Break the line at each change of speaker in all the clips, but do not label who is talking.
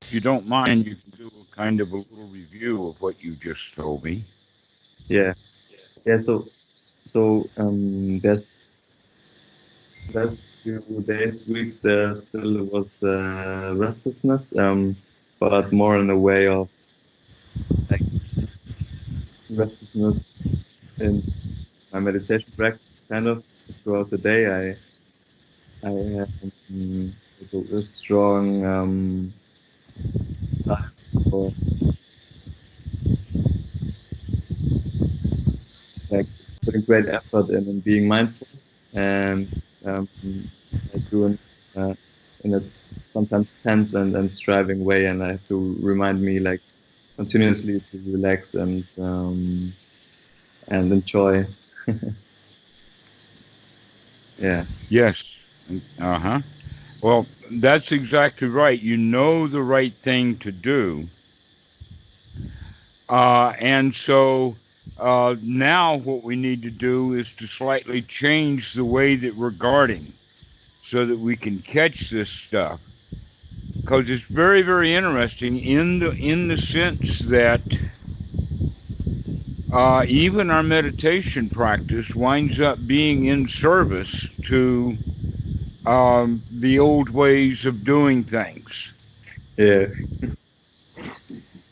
if you don't mind, you can do a kind of a little review of what you just told me.
Yeah, yeah. So last few days, weeks, still was restlessness, but more in a way of like restlessness in my meditation practice, kind of throughout the day. I have a strong desire for like putting great effort in being mindful and I do in a sometimes tense and striving way, and I have to remind me like continuously to relax and enjoy. Yeah,
Yes. Uh-huh. Well, that's exactly right. You know the right thing to do. And so now what we need to do is to slightly change the way that we're guarding so that we can catch this stuff. Because it's very, very interesting in the sense that even our meditation practice winds up being in service to the old ways of doing things.
yeah,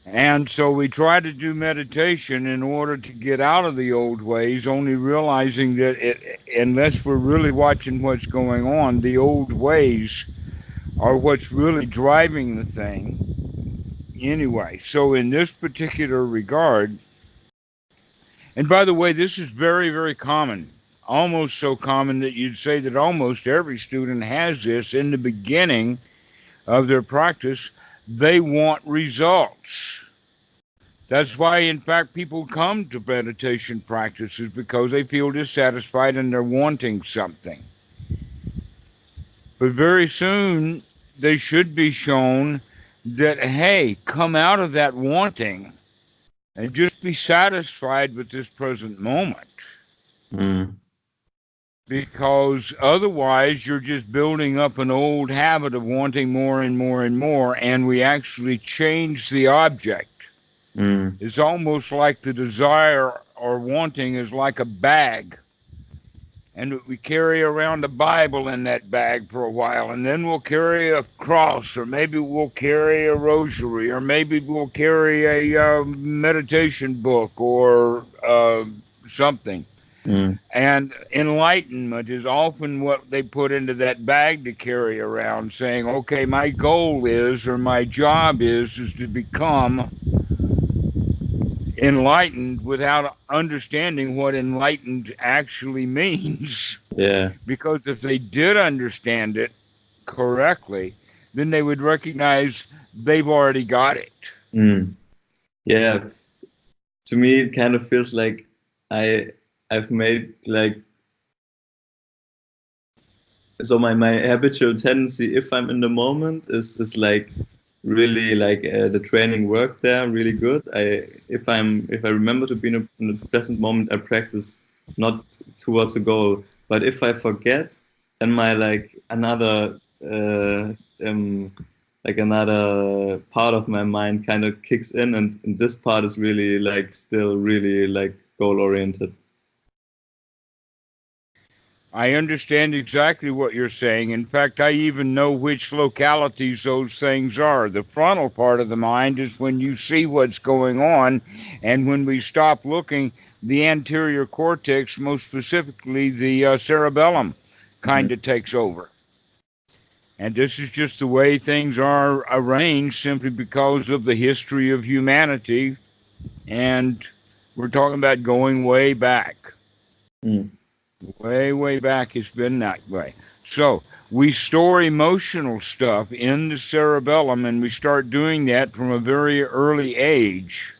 And so we try to do meditation in order to get out of the old ways, only realizing that unless we're really watching what's going on, the old ways are what's really driving the thing anyway. So, in this particular regard, and by the way, this is very, very common, almost so common that you'd say that almost every student has this in the beginning of their practice. They want results. That's why, in fact, people come to meditation practices because they feel dissatisfied and they're wanting something. But very soon, they should be shown that, hey, come out of that wanting and just be satisfied with this present moment.
mm,
Because otherwise, you're just building up an old habit of wanting more and more and more, and we actually change the object.
mm,
It's almost like the desire or wanting is like a bag. And we carry around a Bible in that bag for a while, and then we'll carry a cross, or maybe we'll carry a rosary, or maybe we'll carry a meditation book or something.
mm,
And enlightenment is often what they put into that bag to carry around, saying, okay, my goal is, or my job is to become enlightened without understanding what enlightened actually means.
yeah,
Because if they did understand it correctly, then they would recognize they've already got it.
mm, yeah. To me, it kind of feels like I I've made like so my habitual tendency if I'm in the moment is like really like the training work there really good. If I remember to be in the present moment, I practice not towards a goal. But if I forget, then my like another part of my mind kind of kicks in, and this part is really like still really like goal oriented.
I understand exactly what you're saying. In fact, I even know which localities those things are. The frontal part of the mind is when you see what's going on, and when we stop looking, the anterior cortex, most specifically the cerebellum, kind of takes over. And this is just the way things are arranged simply because of the history of humanity. And we're talking about going way back.
Mm.
Way, way back, it's been that way. So we store emotional stuff in the cerebellum, and we start doing that from a very early age.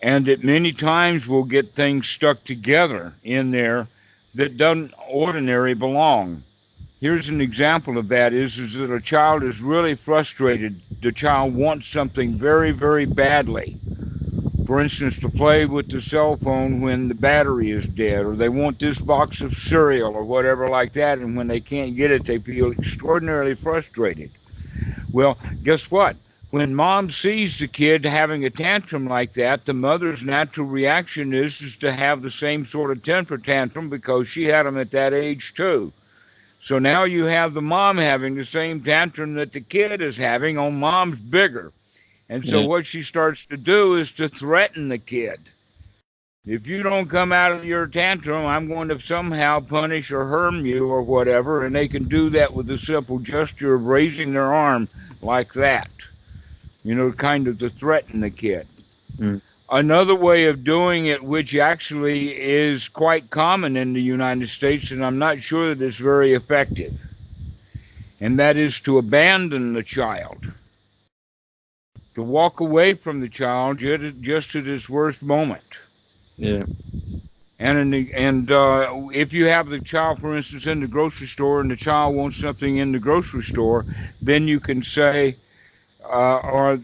And that many times we'll get things stuck together in there that doesn't ordinarily belong. Here's an example of that is that a child is really frustrated. The child wants something very, very badly. For instance, to play with the cell phone when the battery is dead, or they want this box of cereal or whatever like that, and when they can't get it, they feel extraordinarily frustrated. Well, guess what? When mom sees the kid having a tantrum like that, the mother's natural reaction is to have the same sort of temper tantrum because she had them at that age too. So now you have the mom having the same tantrum that the kid is having on mom's bigger. And so
Yeah.
what she starts to do is to threaten the kid. If you don't come out of your tantrum, I'm going to somehow punish or harm you or whatever. And they can do that with the simple gesture of raising their arm like that, kind of to threaten the kid.
Mm.
Another way of doing it, which actually is quite common in the United States, and I'm not sure that it's very effective, and that is to abandon the child, to walk away from the child just at its worst moment.
Yeah.
And if you have the child, for instance, in the grocery store, and the child wants something in the grocery store, then you can say, or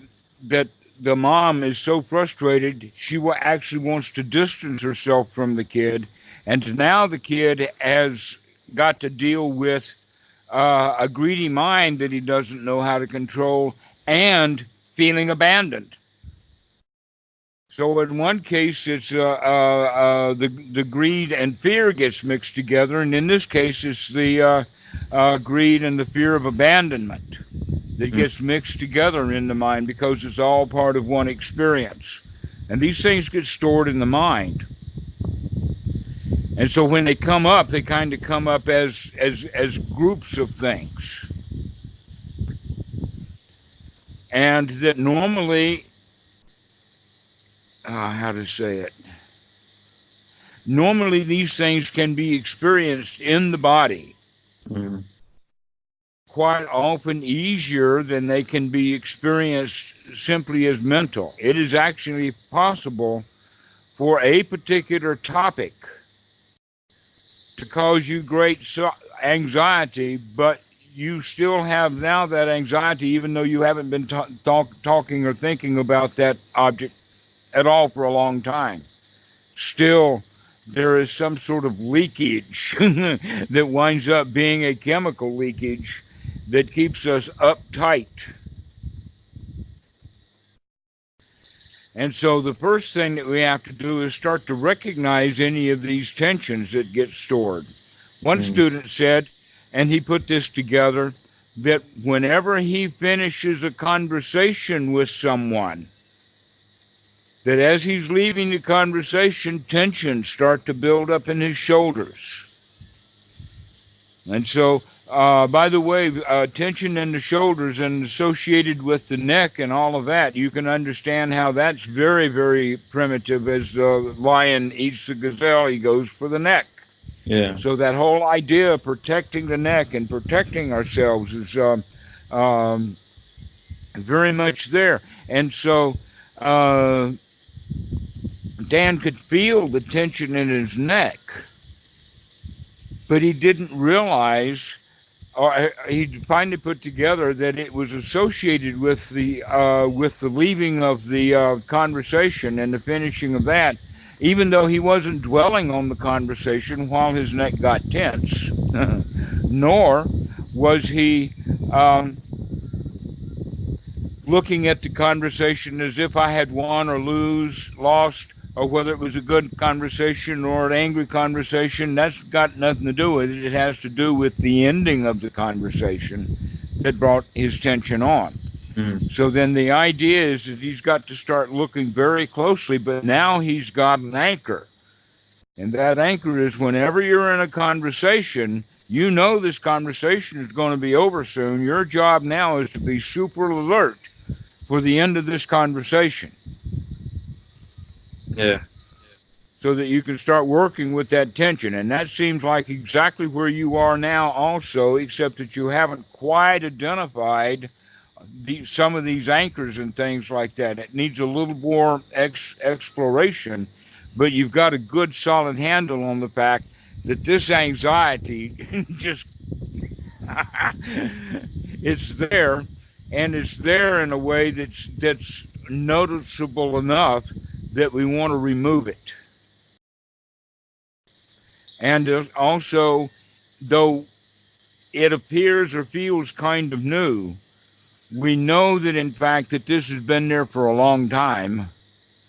that the mom is so frustrated she actually wants to distance herself from the kid, and now the kid has got to deal with a greedy mind that he doesn't know how to control and feeling abandoned. So in one case, it's the greed and fear gets mixed together, and in this case, it's the greed and the fear of abandonment that
Mm.
gets mixed together in the mind because it's all part of one experience. And these things get stored in the mind. And so when they come up, they kind of come up as groups of things. And that normally, how to say it? Normally, these things can be experienced in the body
Mm.
quite often easier than they can be experienced simply as mental. It is actually possible for a particular topic to cause you great anxiety, but you still have now that anxiety, even though you haven't been talking or thinking about that object at all for a long time. Still, there is some sort of leakage that winds up being a chemical leakage that keeps us uptight. And so the first thing that we have to do is start to recognize any of these tensions that get stored. One
Mm.
student said, and he put this together, that whenever he finishes a conversation with someone, that as he's leaving the conversation, tensions start to build up in his shoulders. And so, by the way, tension in the shoulders and associated with the neck and all of that, you can understand how that's very, very primitive. As the lion eats the gazelle, he goes for the neck.
Yeah.
So that whole idea of protecting the neck and protecting ourselves is very much there. And so Dan could feel the tension in his neck, but he didn't realize, or he finally put together that it was associated with the leaving of the conversation and the finishing of that, even though he wasn't dwelling on the conversation while his neck got tense, nor was he looking at the conversation as if I had won or lost, or whether it was a good conversation or an angry conversation. That's got nothing to do with it. It has to do with the ending of the conversation that brought his tension on.
Mm.
So then the idea is that he's got to start looking very closely, but now he's got an anchor. And that anchor is whenever you're in a conversation, you know this conversation is going to be over soon. Your job now is to be super alert for the end of this conversation
Yeah.
so that you can start working with that tension. And that seems like exactly where you are now also, except that you haven't quite identified some of these anchors and things like that. It needs a little more exploration, but you've got a good solid handle on the fact that this anxiety just it's there, and it's there in a way that's noticeable enough that we want to remove it. And also, though it appears or feels kind of new, We know that, in fact, that this has been there for a long time,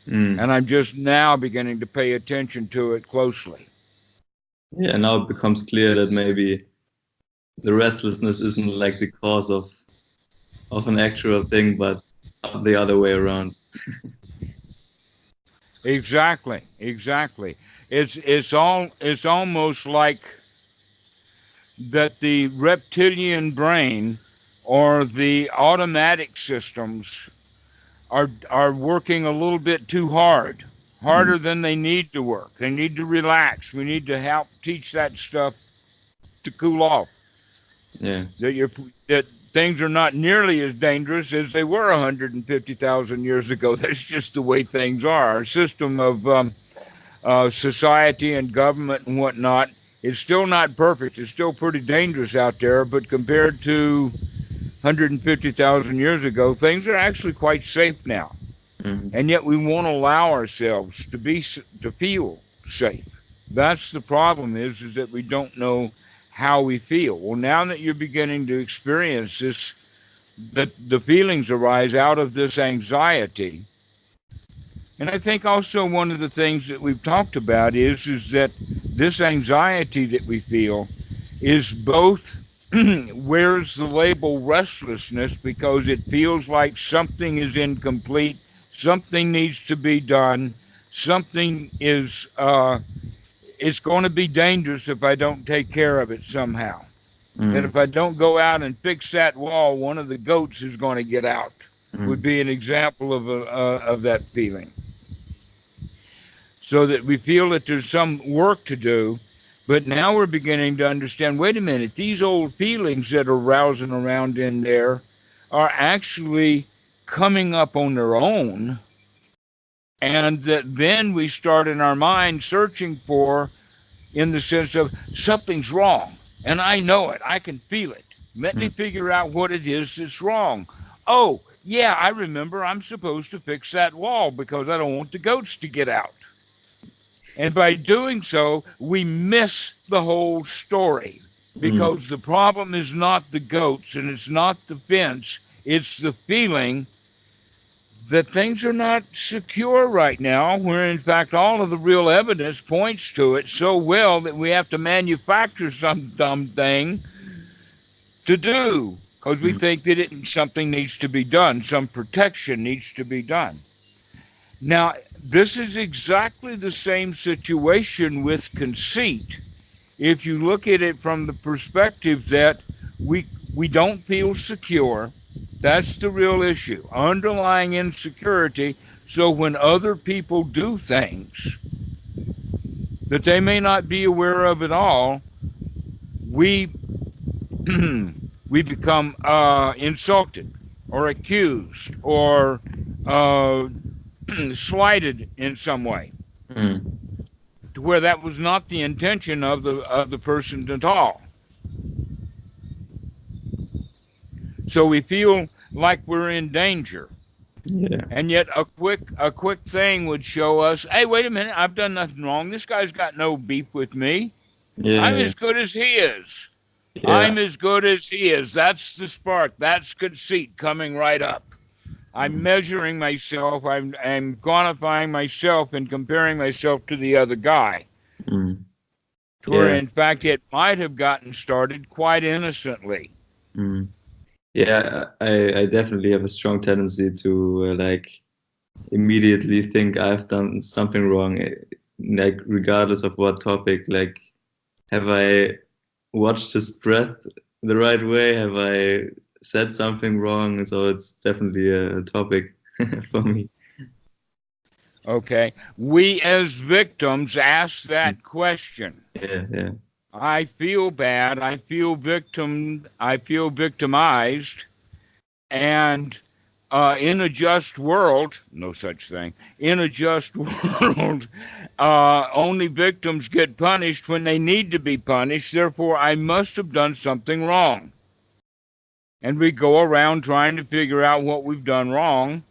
Mm.
and I'm just now beginning to pay attention to it closely.
Yeah, now it becomes clear that maybe the restlessness isn't like the cause of an actual thing, but the other way around.
Exactly, exactly. It's almost like that the reptilian brain or the automatic systems are working a little bit too hard,
Mm.
harder than they need to work. They need to relax. We need to help teach that stuff to cool off.
Yeah.
That things are not nearly as dangerous as they were 150,000 years ago. That's just the way things are. Our system of society and government and whatnot is still not perfect. It's still pretty dangerous out there, but compared to 150,000 years ago, things are actually quite safe now.
Mm.
And yet we won't allow ourselves to feel safe. That's the problem is that we don't know how we feel. Well, now that you're beginning to experience this, that the feelings arise out of this anxiety. And I think also one of the things that we've talked about is that this anxiety that we feel is both wears the label restlessness because it feels like something is incomplete, something needs to be done, something is it's going to be dangerous if I don't take care of it somehow. That
Mm.
if I don't go out and fix that wall, one of the goats is going to get out. Would
Mm.
be an example of that feeling. So that we feel that there's some work to do, but now we're beginning to understand, wait a minute, these old feelings that are rousing around in there are actually coming up on their own, and that then we start in our mind searching for, in the sense of something's wrong, and I know it, I can feel it. Let me
Mm.
figure out what it is that's wrong. Oh, yeah, I remember I'm supposed to fix that wall because I don't want the goats to get out. And by doing so, we miss the whole story
Mm.
because the problem is not the goats and it's not the fence, it's the feeling that things are not secure right now, where in fact all of the real evidence points to it so well that we have to manufacture some dumb thing to do because we
Mm.
think that something needs to be done, some protection needs to be done. Now, this is exactly the same situation with conceit. If you look at it from the perspective that we don't feel secure, that's the real issue. Underlying insecurity. So when other people do things that they may not be aware of at all, we we become insulted or accused or uh, slighted in some way,
Mm.
to where that was not the intention of the person at all. So we feel like we're in danger.
Yeah.
And yet a quick thing would show us, hey, wait a minute, I've done nothing wrong. This guy's got no beef with me. I'm
Yeah.
as good as he is.
Yeah.
I'm as good as he is. That's the spark. That's conceit coming right up. I'm
Mm.
measuring myself. I'm quantifying myself and comparing myself to the other guy.
Mm.
To where,
Yeah.
in fact, it might have gotten started quite innocently.
Mm. Yeah, I definitely have a strong tendency to like immediately think I've done something wrong, like regardless of what topic. Like, have I watched his breath the right way? Have I said something wrong? So it's definitely a topic for me.
Okay. We as victims ask that question.
Yeah, yeah.
I feel bad. I feel victimized. And in a just world, no such thing. In a just world, only victims get punished when they need to be punished. Therefore, I must have done something wrong. And we go around trying to figure out what we've done wrong.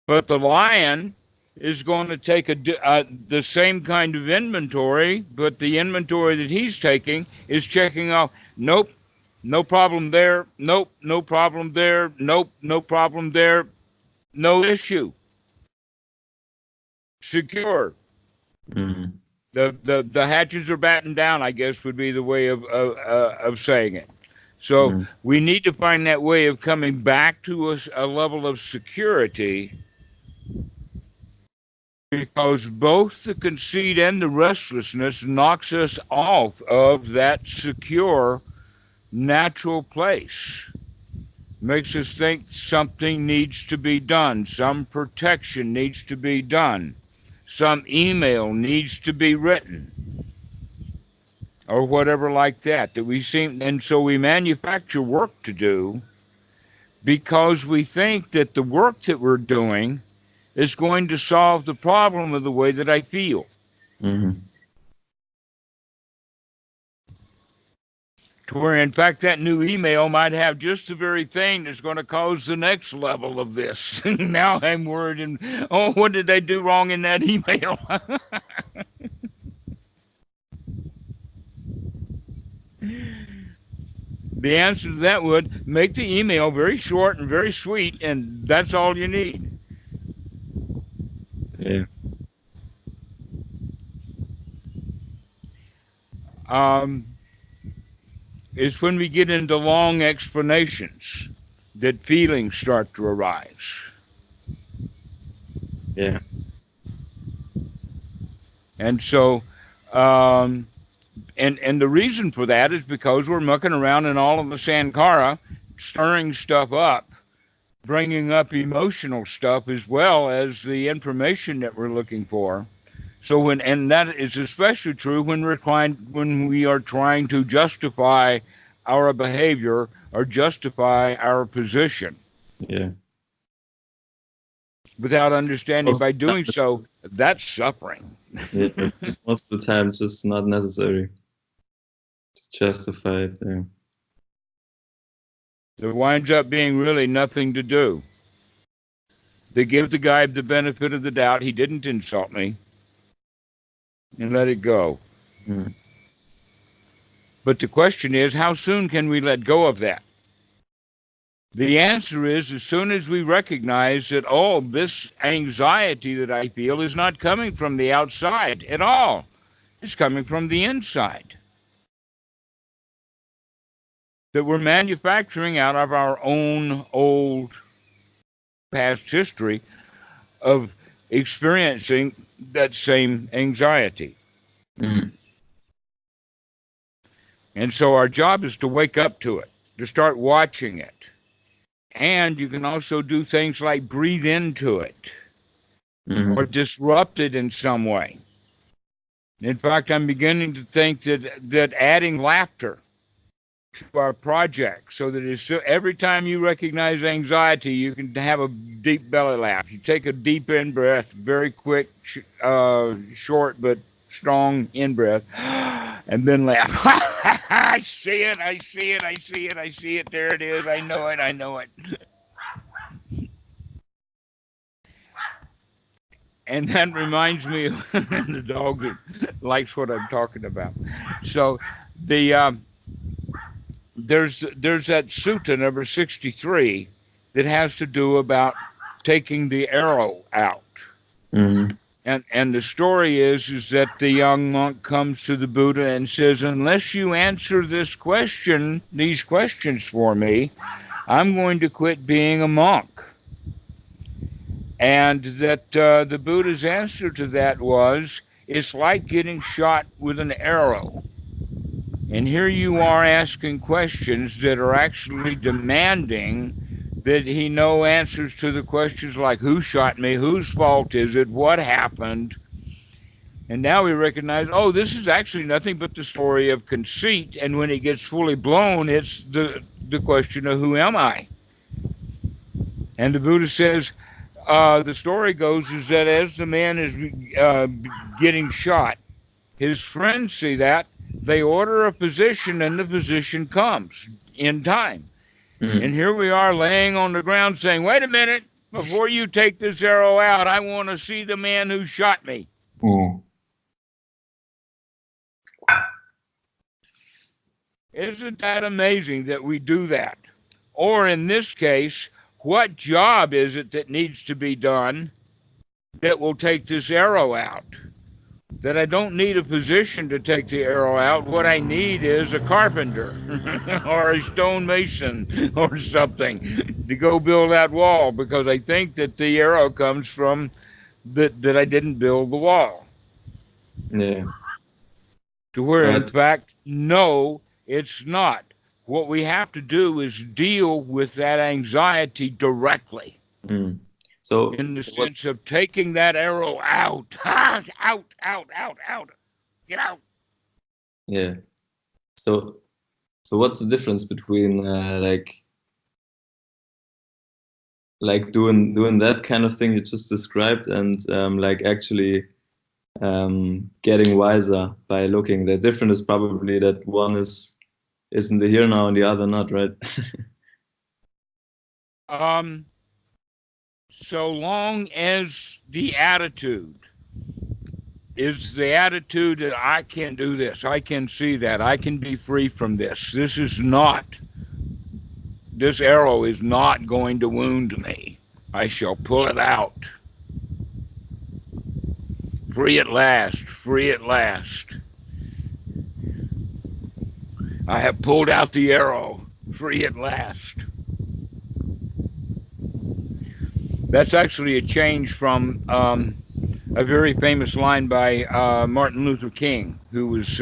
But the lion is going to take the same kind of inventory, but the inventory that he's taking is checking off. Nope, No problem there. Nope, no problem there. Nope, no problem there. No issue. Secure.
Mm.
The hatches are battened down, I guess would be the way of saying it. So
Mm.
we need to find that way of coming back to a level of security, because both the conceit and the restlessness knocks us off of that secure natural place. Makes us think something needs to be done, some protection needs to be done, some email needs to be written, or whatever like that. That we seem, and so we manufacture work to do because we think that the work that we're doing is going to solve the problem of the way that I feel.
Mm.
To where, in fact, that new email might have just the very thing that's going to cause the next level of this. Now I'm worried, and oh, what did they do wrong in that email? The answer to that would make the email very short and very sweet, and that's all you need.
Yeah.
Um, it's when we get into long explanations that feelings start to arise.
Yeah.
And so, um, and the reason for that is because we're mucking around in all of the sankara, stirring stuff up, bringing up emotional stuff as well as the information that we're looking for. So and that is especially true when when we are trying to justify our behavior or justify our position
Yeah.
without understanding
Most
by
of the
doing
time, it's,
so that's suffering.
yeah, just most of the time, just not necessary to justify it. Yeah.
There winds up being really nothing to do. They give the guy the benefit of the doubt. He didn't insult me, and let it go.
Mm.
But the question is, how soon can we let go of that? The answer is as soon as we recognize that, oh, this anxiety that I feel is not coming from the outside at all. It's coming from the inside. That we're manufacturing out of our own old past history of experiencing that same anxiety.
Mm.
And so our job is to wake up to it, to start watching it. And you can also do things like breathe into it or
Mm.
disrupt it in some way. In fact, I'm beginning to think that adding laughter to our project so that every time you recognize anxiety, you can have a deep belly laugh. You take a deep in breath, very quick, short but strong in breath, and then laugh. I see it, I see it, I see it, I see it. There it is. I know it, I know it. And that reminds me of the dog that likes what I'm talking about. So the there's that sutta number 63 that has to do about taking the arrow out.
Mm.
And the story is that the young monk comes to the Buddha and says, unless you answer these questions for me, I'm going to quit being a monk. And that the Buddha's answer to that was, it's like getting shot with an arrow. And here you are asking questions that are actually demanding that he know answers to the questions like who shot me, whose fault is it, what happened. And now we recognize, oh, this is actually nothing but the story of conceit. And when it gets fully blown, it's the question of who am I? And the Buddha says, the story goes is that as the man is getting shot, his friends see that, they order a physician, and the physician comes in time. And
Mm.
here we are laying on the ground saying, wait a minute, before you take this arrow out, I want to see the man who shot me.
Mm.
Isn't that amazing that we do that? Or in this case, what job is it that needs to be done that will take this arrow out? That I don't need a physician to take the arrow out. What I need is a carpenter or a stonemason or something to go build that wall, because I think that the arrow comes from that I didn't build the wall.
Yeah.
To where, in
But
fact, no, it's not. What we have to do is deal with that anxiety directly,
so
in the
what?
sense of taking that arrow out. Out. Get out.
Yeah. So what's the difference between like doing that kind of thing you just described and like actually getting wiser by looking? The difference is probably that one is in the here now and the other not, right?
So long as the attitude is the attitude that I can do this, I can see that, I can be free from this. This arrow is not going to wound me. I shall pull it out. Free at last, free at last. I have pulled out the arrow, free at last. That's actually a change from a very famous line by Martin Luther King, who was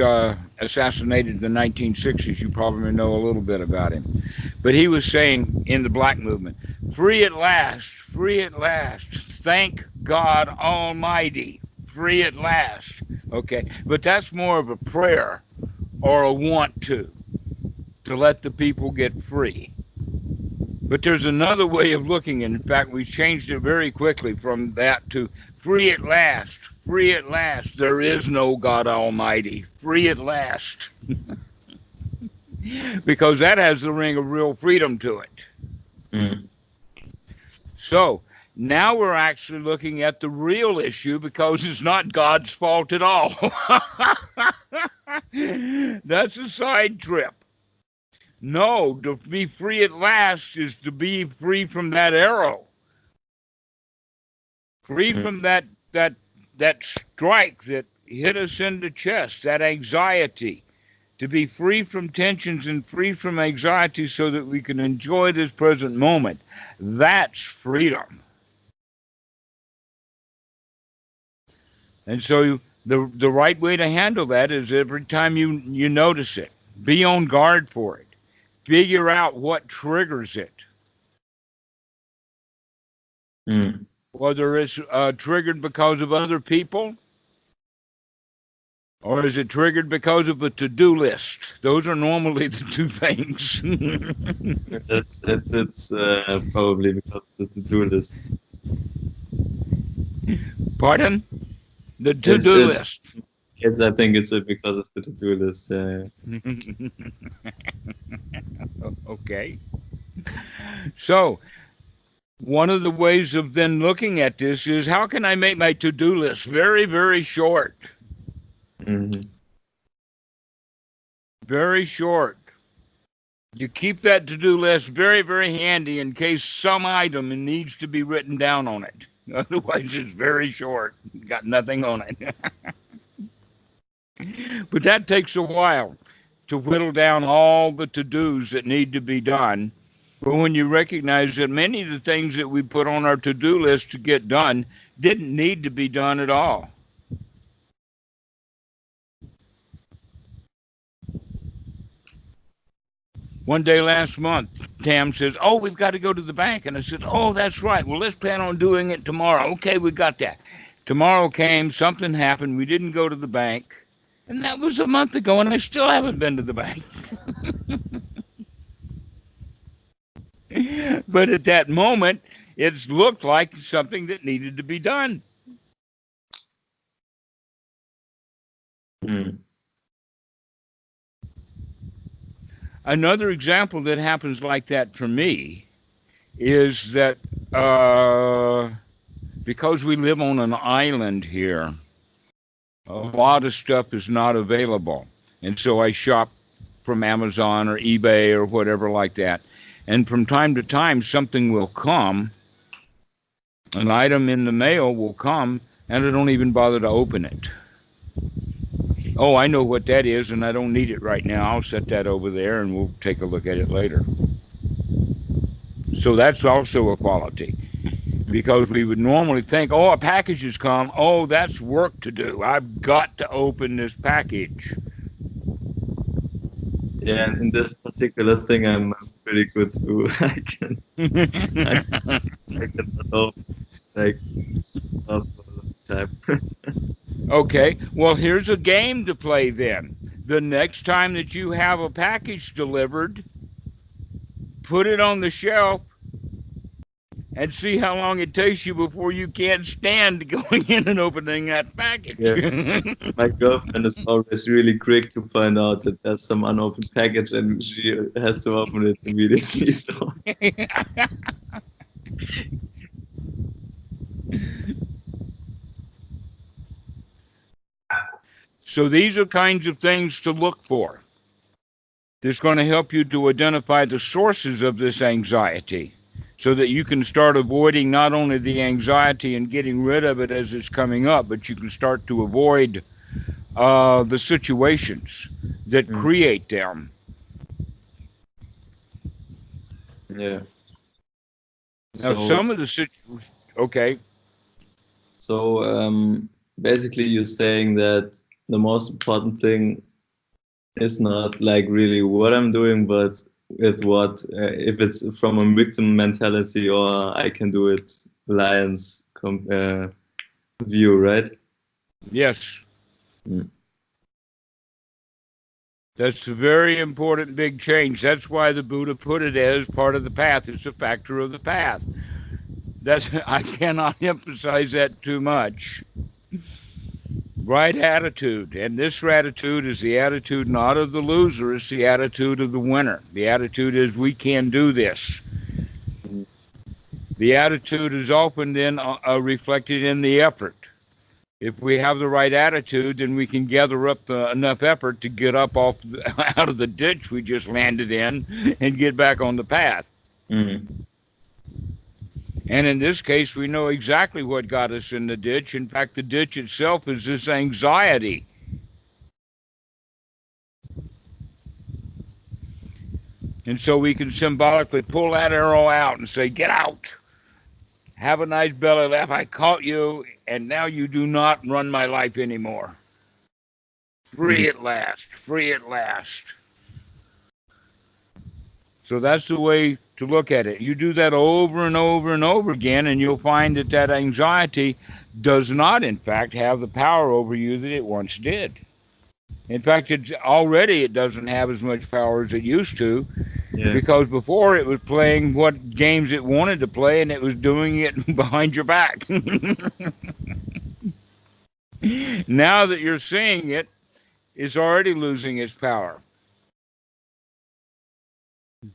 assassinated in the 1960s. You probably know a little bit about him. But he was saying in the black movement, free at last, thank God Almighty, free at last. Okay, but that's more of a prayer or a want to let the people get free. But there's another way of looking, and in fact, we changed it very quickly from that to free at last, free at last. There is no God Almighty, free at last. Because that has the ring of real freedom to it. So now we're actually looking at the real issue, because it's not God's fault at all. That's a side trip. No, to be free at last is to be free from that arrow. Free from that strike that hit us in the chest, that anxiety. To be free from tensions and free from anxiety so that we can enjoy this present moment. That's freedom. And so the right way to handle that is every time you notice it, be on guard for it. Figure out what triggers it. Whether it's triggered because of other people, or is it triggered because of a to-do list? Those are normally the two things.
It's probably because of the to-do list.
Pardon? The to-do list.
I think it's because of the to-do list.
Okay. So, one of the ways of then looking at this is, how can I make my to-do list very, very short? Very short. You keep that to-do list very, very handy in case some item needs to be written down on it. Otherwise, it's very short. Got nothing on it. But that takes a while to whittle down all the to-dos that need to be done. But when you recognize that many of the things that we put on our to-do list to get done didn't need to be done at all. One day last month, Tam says, oh, we've got to go to the bank. And I said, oh, that's right. Well, let's plan on doing it tomorrow. Okay, we got that. Tomorrow came, something happened. We didn't go to the bank. And that was a month ago, and I still haven't been to the bank. But at that moment, it looked like something that needed to be done. Another example that happens like that for me is that because we live on an island here, a lot of stuff is not available. And so I shop from Amazon or eBay or whatever like that. And from time to time, something will come, an item in the mail will come, and I don't even bother to open it. Oh, I know what that is, and I don't need it right now. I'll set that over there, and we'll take a look at it later. So that's also a quality, because we would normally think, oh, a package has come. Oh, that's work to do. I've got to open this package.
Yeah, and in this particular thing, I'm pretty good too. I can open like all the time.
Okay, well, here's a game to play then. The next time that you have a package delivered, put it on the shelf and see how long it takes you before you can't stand going in and opening that package.
Yeah. My girlfriend is always really quick to find out that there's some unopened package, and she has to open it immediately. So
So these are kinds of things to look for. That's going to help you to identify the sources of this anxiety, so that you can start avoiding not only the anxiety and getting rid of it as it's coming up, but you can start to avoid the situations that create them.
yeah.
Now, some of the situations, okay.
So basically, you're saying that the most important thing is not like really what I'm doing, but with what, if it's from a victim mentality or I can do it lion's view, right?
Yes.
Mm.
That's a very important big change. That's why the Buddha put it as part of the path. It's a factor of the path. I cannot emphasize that too much. Right attitude. And this attitude is the attitude not of the loser, it's the attitude of the winner. The attitude is, we can do this. The attitude is often then reflected in the effort. If we have the right attitude, then we can gather up enough effort to get up out of the ditch we just landed in and get back on the path.
Mm.
And in this case, we know exactly what got us in the ditch. In fact, the ditch itself is this anxiety. And so we can symbolically pull that arrow out and say, get out. Have a nice belly laugh. I caught you, and now you do not run my life anymore. Free at last. Free at last. So that's the way to look at it. You do that over and over and over again, and you'll find that that anxiety does not, in fact, have the power over you that it once did. In fact, it doesn't have as much power as it used to, because before it was playing what games it wanted to play, and it was doing it behind your back. Now that you're seeing it, it's already losing its power.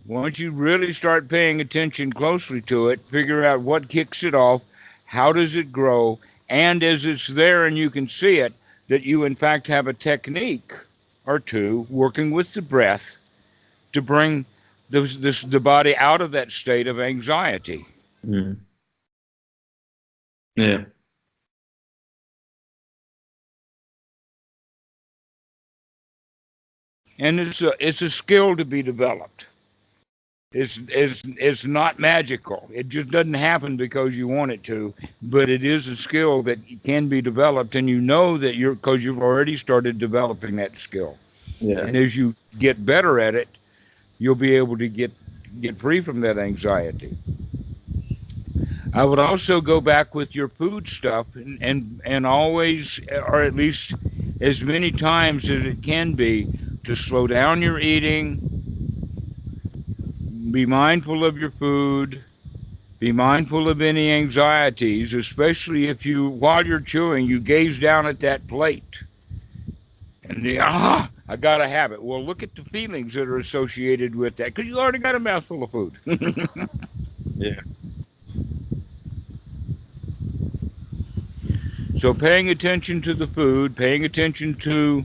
Once you really start paying attention closely to it, figure out what kicks it off, how does it grow, and as it's there and you can see it, that you in fact have a technique or two working with the breath to bring the body out of that state of anxiety.
Mm. Yeah.
And it's a skill to be developed. It's not magical. It just doesn't happen because you want it to, but it is a skill that can be developed, and you know that because you've already started developing that skill.
Yeah.
And as you get better at it, you'll be able to get free from that anxiety. I would also go back with your food stuff and always, or at least as many times as it can be, to slow down your eating. Be mindful of your food. Be mindful of any anxieties, especially if while you're chewing, you gaze down at that plate. And I gotta have it. Well, look at the feelings that are associated with that, because you already got a mouthful of food.
Yeah.
So paying attention to the food, paying attention to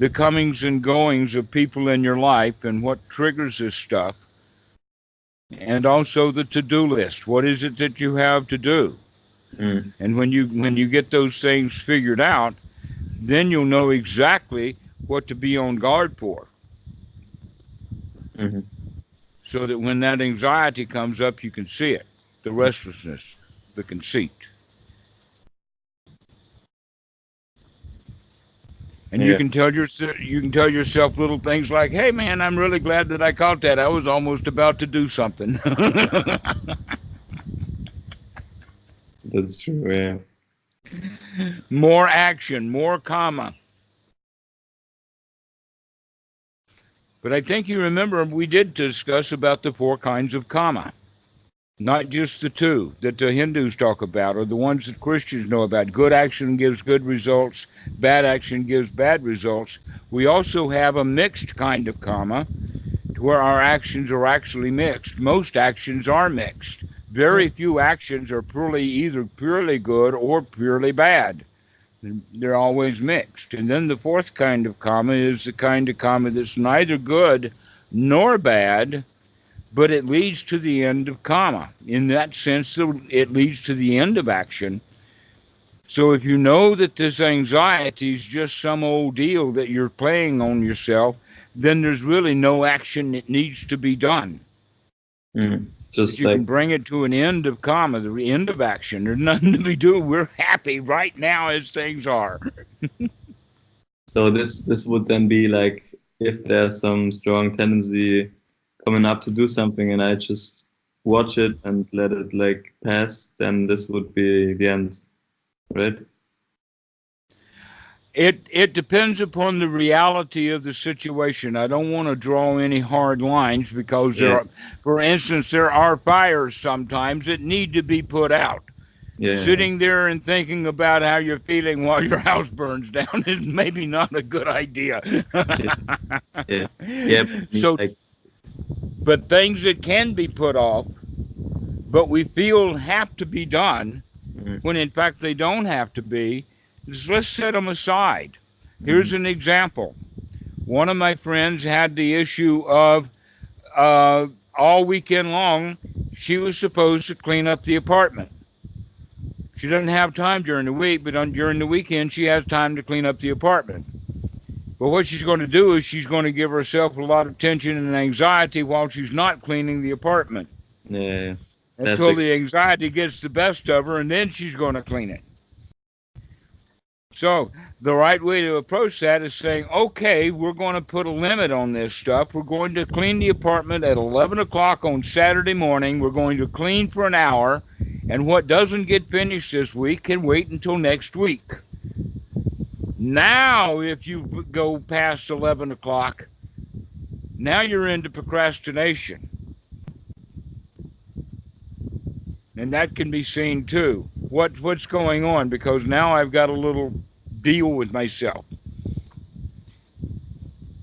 the comings and goings of people in your life and what triggers this stuff, and also the to-do list. What is it that you have to do?
Mm.
And when you get those things figured out, then you'll know exactly what to be on guard for.
Mm-hmm.
So that when that anxiety comes up, you can see it, the restlessness, the conceit. And
Yeah.
you can tell yourself little things like, "Hey, man, I'm really glad that I caught that. I was almost about to do something."
That's true. Yeah.
More action, more karma. But I think you remember we did discuss about the 4 kinds of karma, not just the 2 that the Hindus talk about or the ones that Christians know about. Good action gives good results, bad action gives bad results. We also have a mixed kind of karma where our actions are actually mixed. Most actions are mixed. Very few actions are either purely good or purely bad. They're always mixed. And then the 4th kind of karma is the kind of karma that's neither good nor bad, but it leads to the end of karma. In that sense, it leads to the end of action. So if you know that this anxiety is just some old deal that you're playing on yourself, then there's really no action that needs to be done.
Mm.
But
Just
you
like,
can bring it to an end of karma, the end of action. There's nothing to be doing. We're happy right now as things are.
so this would then be like if there's some strong tendency coming up to do something and I just watch it and let it like pass, then this would be the end, right?
It depends upon the reality of the situation. I don't want to draw any hard lines because
Yeah.
for instance, there are fires sometimes that need to be put out.
Yeah.
Sitting there and thinking about how you're feeling while your house burns down is maybe not a good idea.
Yeah. Yeah. Yeah.
So,
Like,
but things that can be put off, but we feel have to be done,
mm,
when in fact they don't have to be, is let's set them aside. Here's
mm,
an example. One of my friends had the issue of all weekend long, she was supposed to clean up the apartment. She doesn't have time during the week, but during the weekend, she has time to clean up the apartment. But what she's going to do is she's going to give herself a lot of tension and anxiety while she's not cleaning the apartment
yeah.
until
Classic.
the anxiety gets the best of her, and then she's going to clean it. So the right way to approach that is saying, okay, we're going to put a limit on this stuff. We're going to clean the apartment at 11 o'clock on Saturday morning. We're going to clean for an hour. And what doesn't get finished this week can wait until next week. Now, if you go past 11 o'clock, now you're into procrastination. And that can be seen too. What's going on? Because now I've got a little deal with myself.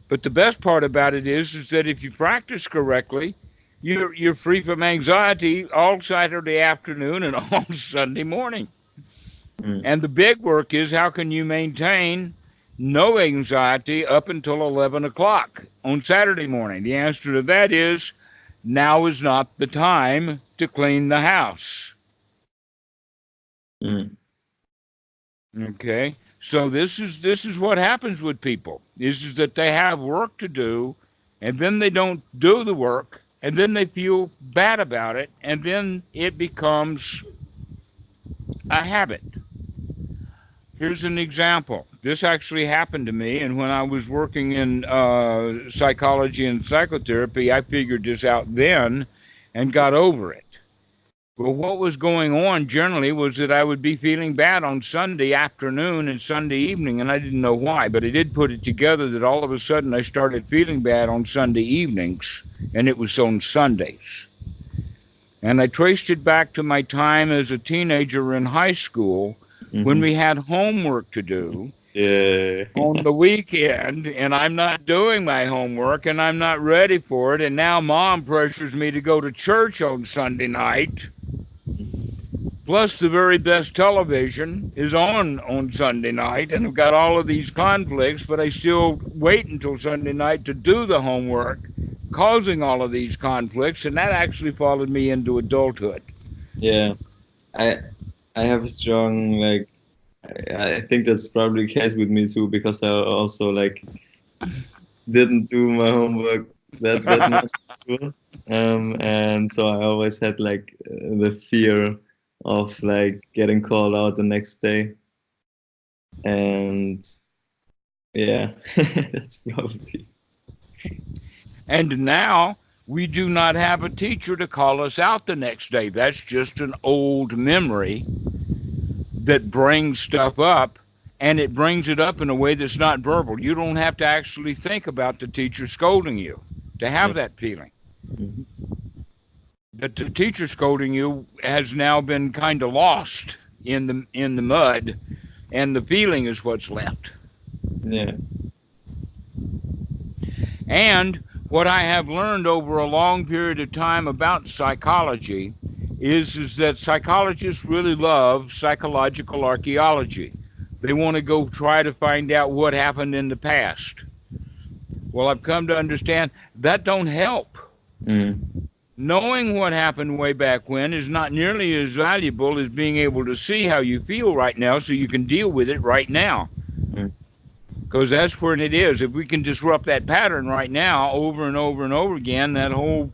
But the best part about it is that if you practice correctly, you're free from anxiety all Saturday afternoon and all Sunday morning.
Mm,
And the big work is how can you maintain no anxiety up until 11 o'clock on Saturday morning? The answer to that is now is not the time to clean the house.
mm,
Okay? So this is what happens with people is that they have work to do and then they don't do the work and then they feel bad about it and then it becomes a habit. Here's an example. This actually happened to me, and when I was working in psychology and psychotherapy, I figured this out then and got over it. Well, what was going on generally was that I would be feeling bad on Sunday afternoon and Sunday evening, and I didn't know why, but I did put it together that all of a sudden I started feeling bad on Sunday evenings, and it was on Sundays. And I traced it back to my time as a teenager in high school when
mhm.
we had homework to do
Yeah.
on the weekend, and I'm not doing my homework, and I'm not ready for it, and now mom pressures me to go to church on Sunday night. Plus, the very best television is on Sunday night, and I've got all of these conflicts, but I still wait until Sunday night to do the homework, causing all of these conflicts, and that actually followed me into adulthood.
Yeah, I I have a strong like I think that's probably the case with me too, because I also like didn't do my homework that much in school. And so I always had like the fear of like getting called out the next day. And yeah, that's probably.
And now we do not have a teacher to call us out the next day. That's just an old memory that brings stuff up, and it brings it up in a way that's not verbal. You don't have to actually think about the teacher scolding you to have
Yeah.
that feeling.
Mhm.
That the teacher scolding you has now been kind of lost in the mud, and the feeling is what's left.
Yeah.
And what I have learned over a long period of time about psychology is that psychologists really love psychological archaeology. They want to go try to find out what happened in the past. Well, I've come to understand that don't help.
Mm.
Knowing what happened way back when is not nearly as valuable as being able to see how you feel right now so you can deal with it right now.
Mm.
Because that's where it is. If we can disrupt that pattern right now over and over and over again, that whole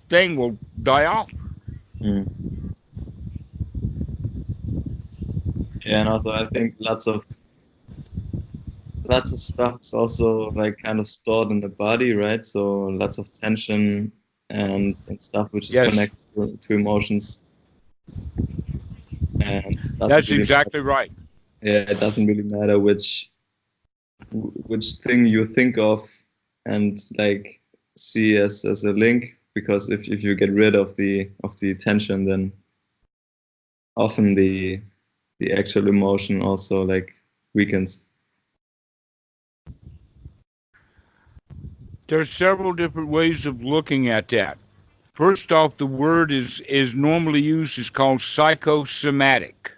thing will die off.
Mm. Yeah, and also I think lots of stuff is also like kind of stored in the body, right? So lots of tension and stuff which is
Yes,
connected to emotions, and it doesn't
that's
really
exactly right.
yeah, it doesn't really matter which thing you think of and like see as a link, because if you get rid of the tension, then often the actual emotion also like weakens.
There's several different ways of looking at that. First off, the word is normally used is called psychosomatic,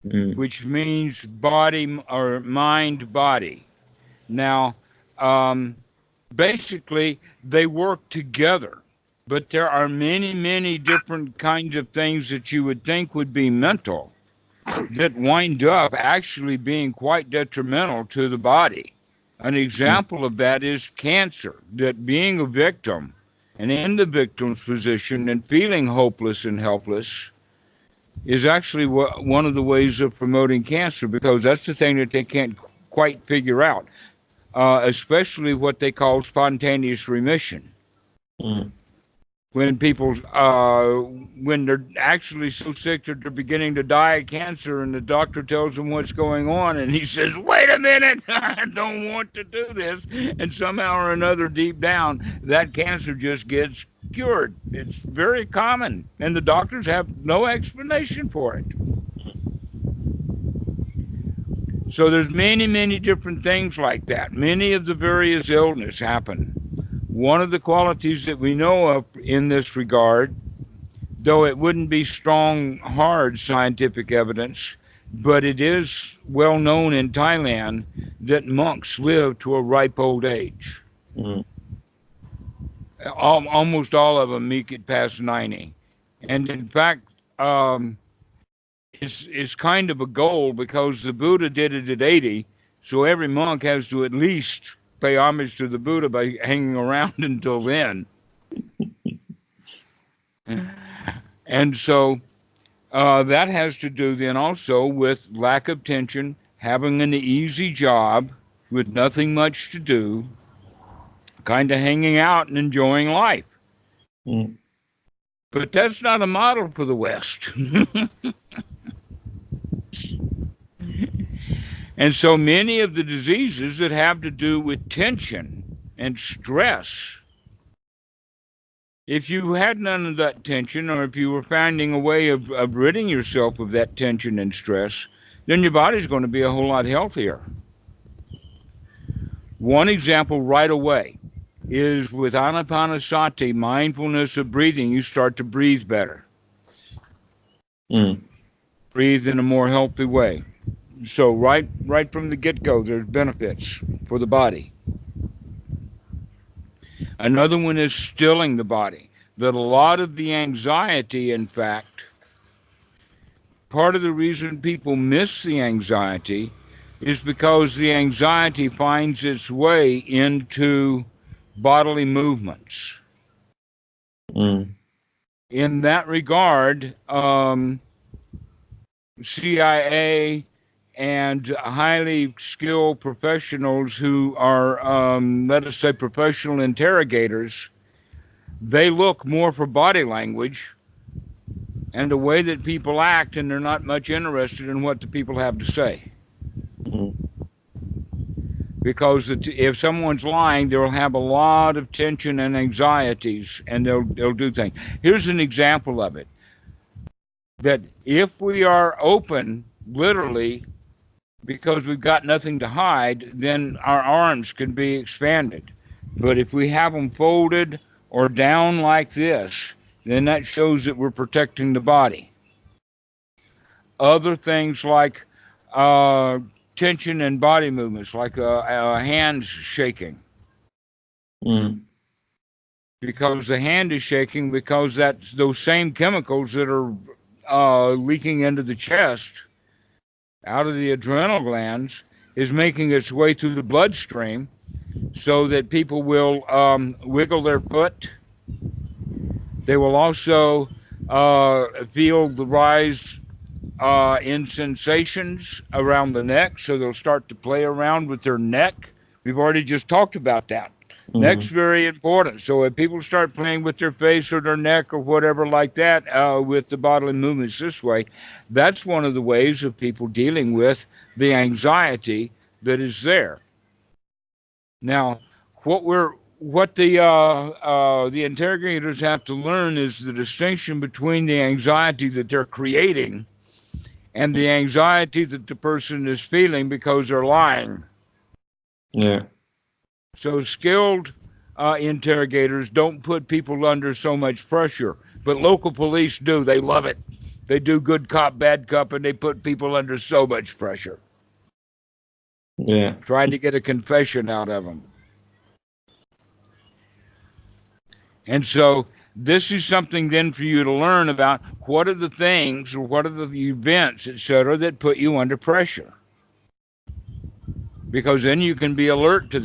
Mm.
which means body or mind body. Now, um, basically, they work together, but there are many, many different kinds of things that you would think would be mental that wind up actually being quite detrimental to the body. An
Mm.
example of that is cancer, that being a victim and in the victim's position and feeling hopeless and helpless is actually one of the ways of promoting cancer, because that's the thing that they can't quite figure out, especially what they call spontaneous remission.
Mm.
When people, when they're actually so sick that they're beginning to die of cancer, and the doctor tells them what's going on, and he says, "Wait a minute, I don't want to do this," and somehow or another, deep down, that cancer just gets cured. It's very common, and the doctors have no explanation for it. So there's many, many different things like that. Many of the various illness happen. One of the qualities that we know of in this regard, though it wouldn't be strong, hard scientific evidence, but it is well known in Thailand that monks live to a ripe old age.
Mm.
Almost all of them make it past 90. And in fact, um, it's kind of a goal, because the Buddha did it at 80. So every monk has to at least pay homage to the Buddha by hanging around until then. And so that has to do then also with lack of tension, having an easy job with nothing much to do, kind of hanging out and enjoying life.
Mm.
But that's not a model for the West. And so many of the diseases that have to do with tension and stress, if you had none of that tension, or if you were finding a way of ridding yourself of that tension and stress, then your body's going to be a whole lot healthier. One example right away is with anapanasati, mindfulness of breathing, you start to breathe better.
Mm.
breathe in a more healthy way. So right from the get-go, there's benefits for the body. Another one is stilling the body. That a lot of the anxiety, in fact, part of the reason people miss the anxiety is because the anxiety finds its way into bodily movements.
Mm.
In that regard, CIA and highly skilled professionals who are, let us say, professional interrogators, they look more for body language and the way that people act, and they're not much interested in what the people have to say.
Mm.
Because if someone's lying, they'll have a lot of tension and anxieties, and they'll do things. Here's an example of it: that if we are open, literally, because we've got nothing to hide, then our arms can be expanded. But if we have them folded or down like this, then that shows that we're protecting the body. Other things like uh, tension and body movements, like hands shaking,
Mm.
because the hand is shaking because that's those same chemicals that are leaking into the chest out of the adrenal glands is making its way through the bloodstream, so that people will wiggle their foot. They will also feel the rise in sensations around the neck, so they'll start to play around with their neck. We've already just talked about that. Neck's
Mm.
very important. So if people start playing with their face or their neck or whatever like that with the bodily movements this way, that's one of the ways of people dealing with the anxiety that is there. Now, what the interrogators have to learn is the distinction between the anxiety that they're creating and the anxiety that the person is feeling because they're lying.
Yeah.
So skilled interrogators don't put people under so much pressure, but local police do. They love it. They do good cop, bad cop, and they put people under so much pressure,
Yeah.
trying to get a confession out of them. And so this is something then for you to learn about what are the things or what are the events, etc., that put you under pressure. Because then you can be alert to them.